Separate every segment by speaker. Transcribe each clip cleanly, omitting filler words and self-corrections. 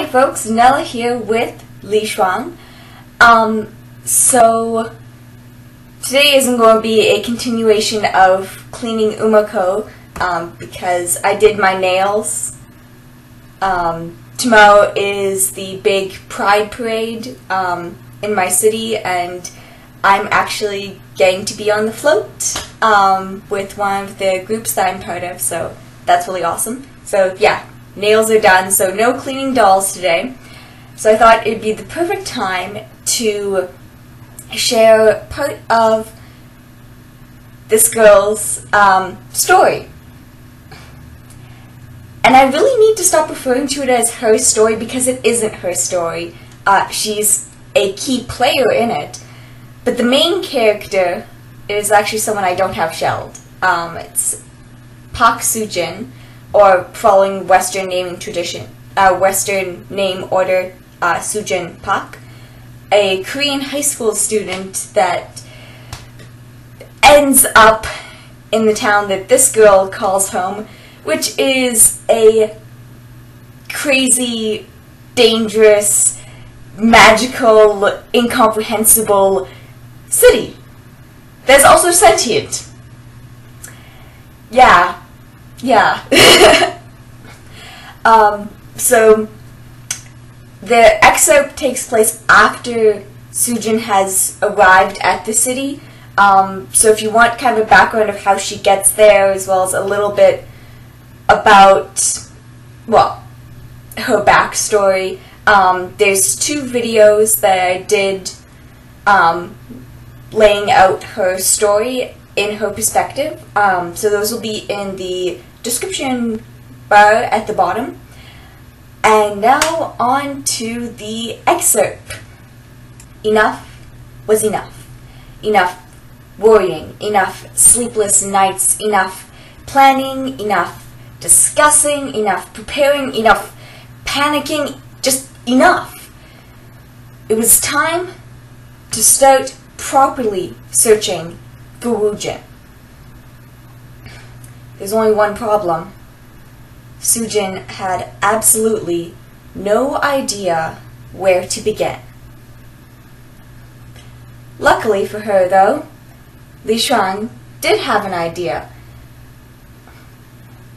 Speaker 1: folks, Nella here with LiShuang. So today isn't going to be a continuation of cleaning Umako because I did my nails. Tomorrow is the big Pride Parade in my city, and I'm actually getting to be on the float with one of the groups that I'm part of, so that's really awesome. So yeah, nails are done, so no cleaning dolls today. So I thought it'd be the perfect time to share part of this girl's story. And I really need to stop referring to it as her story because it isn't her story. She's a key player in it. But the main character is actually someone I don't have shelled. It's Park Soo-jin, or following Western naming tradition, Western name order, Soo-jin Park, a Korean high school student that ends up in the town that this girl calls home, which is a crazy, dangerous, magical, incomprehensible city that's also sentient. Yeah. So the excerpt takes place after Soo-jin has arrived at the city. So if you want kind of a background of how she gets there, as well as a little bit about, well, her backstory, there's two videos that I did laying out her story in her perspective. So those will be in the description bar at the bottom. And now on to the excerpt. Enough was enough. Enough worrying, enough sleepless nights, enough planning, enough discussing, enough preparing, enough panicking, just enough. It was time to start properly searching for Woo-jin. There's only one problem. Soo-jin had absolutely no idea where to begin. Luckily for her, though, LiShuang did have an idea.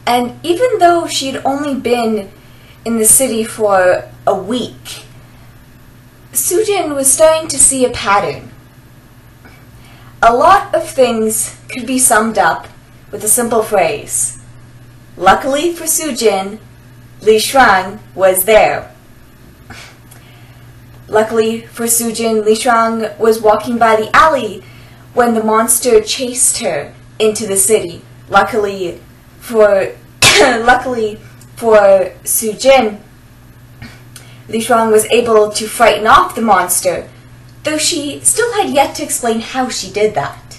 Speaker 1: And even though she'd only been in the city for a week, Soo-jin was starting to see a pattern. A lot of things could be summed up with a simple phrase. Luckily for Soo-jin, LiShuang was there. Luckily for Soo-jin, LiShuang was walking by the alley when the monster chased her into the city. Luckily for Soo-jin, LiShuang was able to frighten off the monster, though she still had yet to explain how she did that.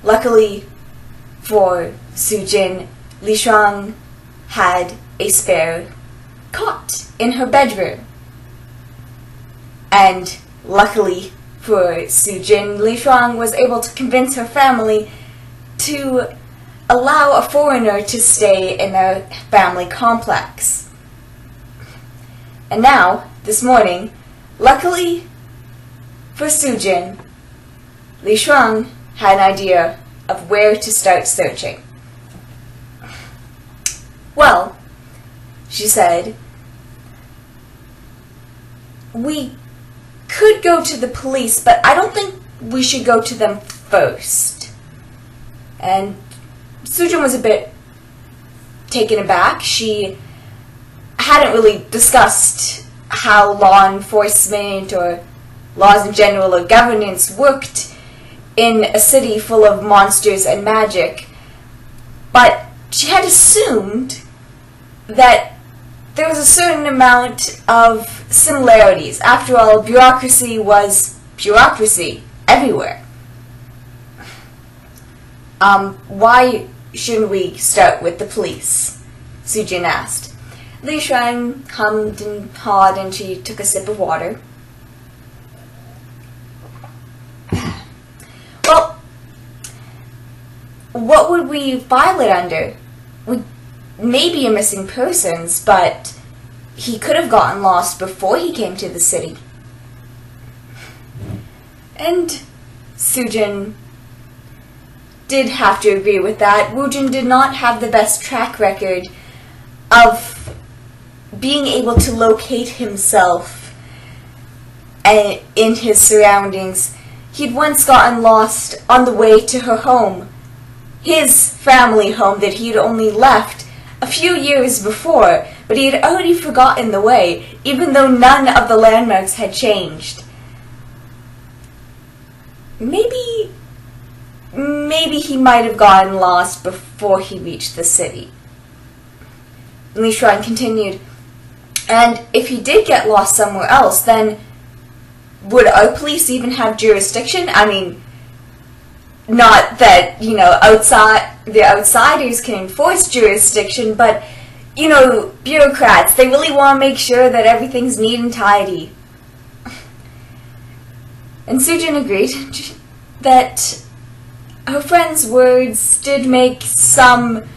Speaker 1: Luckily for Soo-jin, LiShuang had a spare cot in her bedroom. And luckily for Soo-jin, LiShuang was able to convince her family to allow a foreigner to stay in their family complex. And now, this morning, luckily for Soo-jin, LiShuang had an idea of where to start searching. Well, she said, we could go to the police, but I don't think we should go to them first. And Soo-jin was a bit taken aback. She hadn't really discussed how law enforcement or laws in general or governance worked in a city full of monsters and magic, but she had assumed that there was a certain amount of similarities. After all, bureaucracy was bureaucracy everywhere. Why shouldn't we start with the police? Soo-jin asked. LiShuang hummed and hawed, and she took a sip of water. Well, what would we file it under? We may be a missing persons, but he could have gotten lost before he came to the city. And Soo-jin did have to agree with that. Woo-jin did not have the best track record of being able to locate himself in his surroundings. He'd once gotten lost on the way to her home, his family home that he'd only left a few years before, but he had already forgotten the way, even though none of the landmarks had changed. Maybe he might have gotten lost before he reached the city. LiShuang continued, and if he did get lost somewhere else, then would our police even have jurisdiction? I mean, not that, the outsiders can enforce jurisdiction, but, bureaucrats, they really want to make sure that everything's neat and tidy. And Soo-jin agreed that her friend's words did make some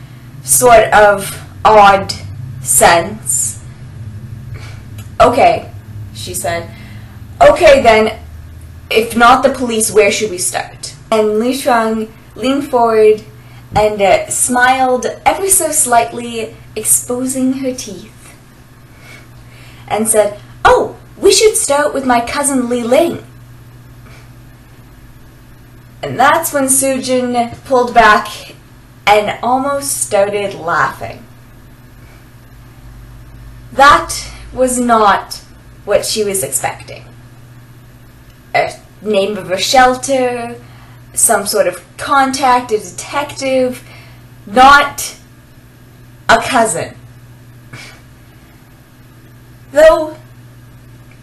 Speaker 1: sort of odd sense. Okay, she said. Okay then, if not the police, where should we start? And LiShuang leaned forward and smiled ever so slightly, exposing her teeth, and said, "Oh, we should start with my cousin Li-ling." And that's when Soo-jin pulled back and almost started laughing. That was not what she was expecting. A name of a shelter, some sort of contact, a detective, not a cousin. Though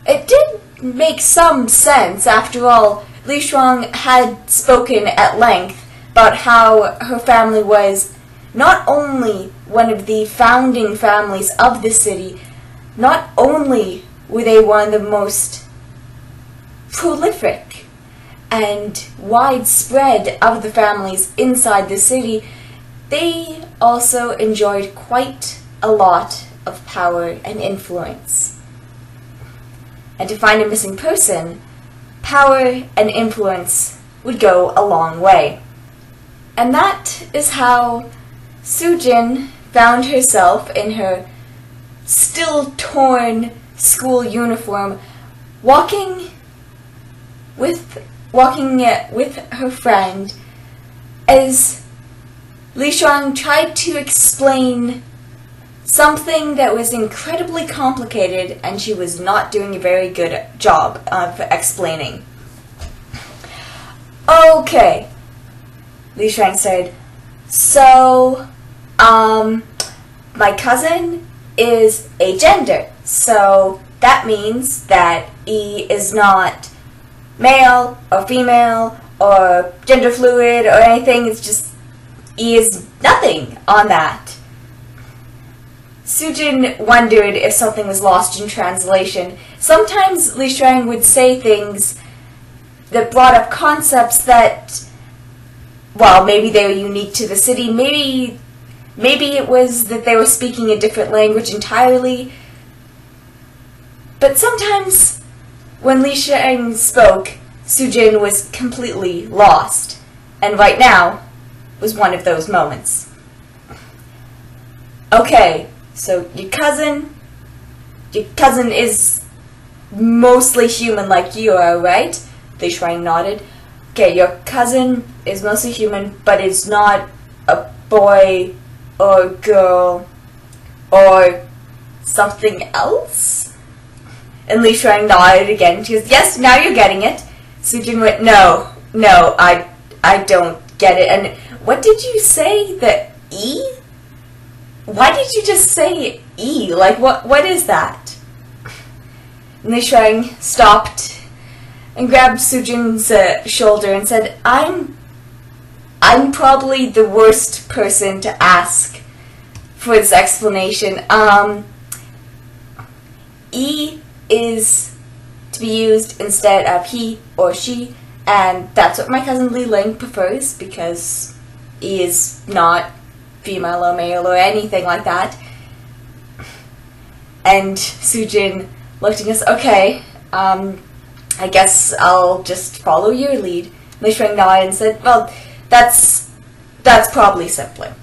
Speaker 1: it did make some sense. After all, LiShuang had spoken at length about how her family was not only one of the founding families of the city, not only were they one of the most prolific and widespread of the families inside the city, they also enjoyed quite a lot of power and influence. And to find a missing person, power and influence would go a long way. And that is how Soo-jin found herself in her still torn school uniform, walking with her friend as LiShuang tried to explain something that was incredibly complicated, and she was not doing a very good job of explaining. Okay, LiShuang said, so, my cousin is agender, so that means that he is not male or female or gender fluid or anything. It's just he is nothing on that. Soo-jin wondered if something was lost in translation. Sometimes LiShuang would say things that brought up concepts that, well, maybe they were unique to the city, maybe it was that they were speaking a different language entirely. But sometimes when LiShuang spoke, Soo-jin was completely lost, and right now was one of those moments. Okay, so your cousin is mostly human like you are, right? LiShuang nodded. Okay, your cousin is mostly human, but it's not a boy or girl or something else? And LiShuang nodded again. She goes, yes, now you're getting it. Soo-jin went, no, I don't get it. And what did you say? The E? Why did you just say E? Like, what is that? And LiShuang stopped and grabbed Soo-jin's shoulder and said, I'm probably the worst person to ask for this explanation. E is to be used instead of he or she, and that's what my cousin Li-ling prefers because he is not female or male or anything like that. And Soo-jin looked at us, okay, I guess I'll just follow your lead. LiShuang nodded and said, well, that's probably simpler.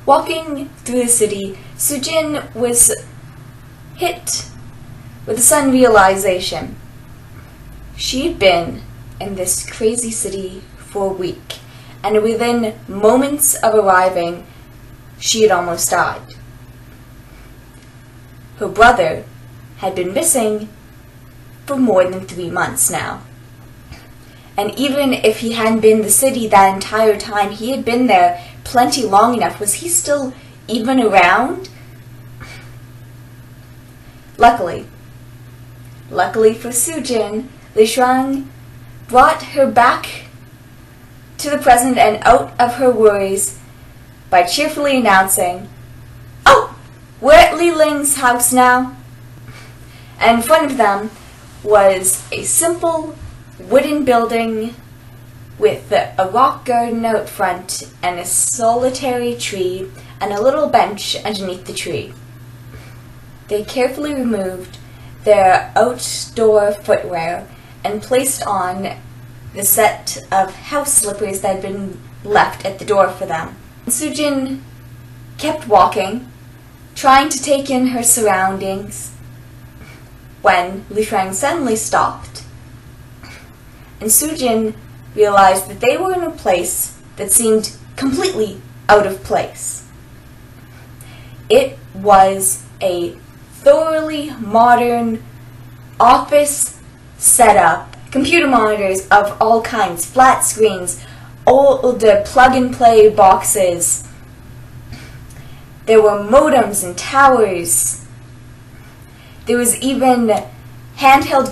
Speaker 1: Walking through the city, Soo-jin was hit with a sudden realization. She'd been in this crazy city for a week, and within moments of arriving, she had almost died. Her brother had been missing for more than 3 months now. And even if he hadn't been in the city that entire time, he had been there plenty long enough. Was he still even around? Luckily for Soo-jin, LiShuang brought her back to the present and out of her worries by cheerfully announcing, "Oh, we're at Li Ling's house now." And in front of them was a simple wooden building with a rock garden out front and a solitary tree and a little bench underneath the tree. They carefully removed their outdoor footwear and placed on the set of house slippers that had been left at the door for them. Soo-jin kept walking, trying to take in her surroundings, when LiShuang suddenly stopped, and Soo-jin realized that they were in a place that seemed completely out of place. It was a thoroughly modern office setup, computer monitors of all kinds, flat screens, old plug-and-play boxes. There were modems and towers. There was even handheld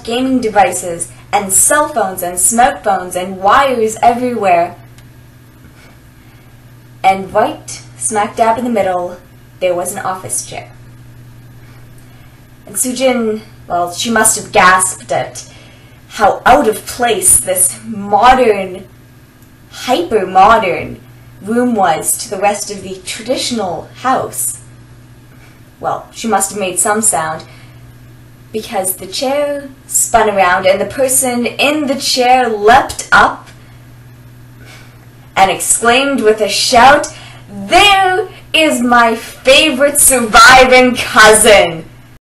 Speaker 1: gaming devices and cell phones and smartphones and wires everywhere. And right smack dab in the middle, there was an office chair. And Soo-jin, well, she must have gasped at how out of place this modern, hyper-modern room was to the rest of the traditional house. Well, she must have made some sound, because the chair spun around and the person in the chair leapt up and exclaimed with a shout, "There is my favorite surviving cousin!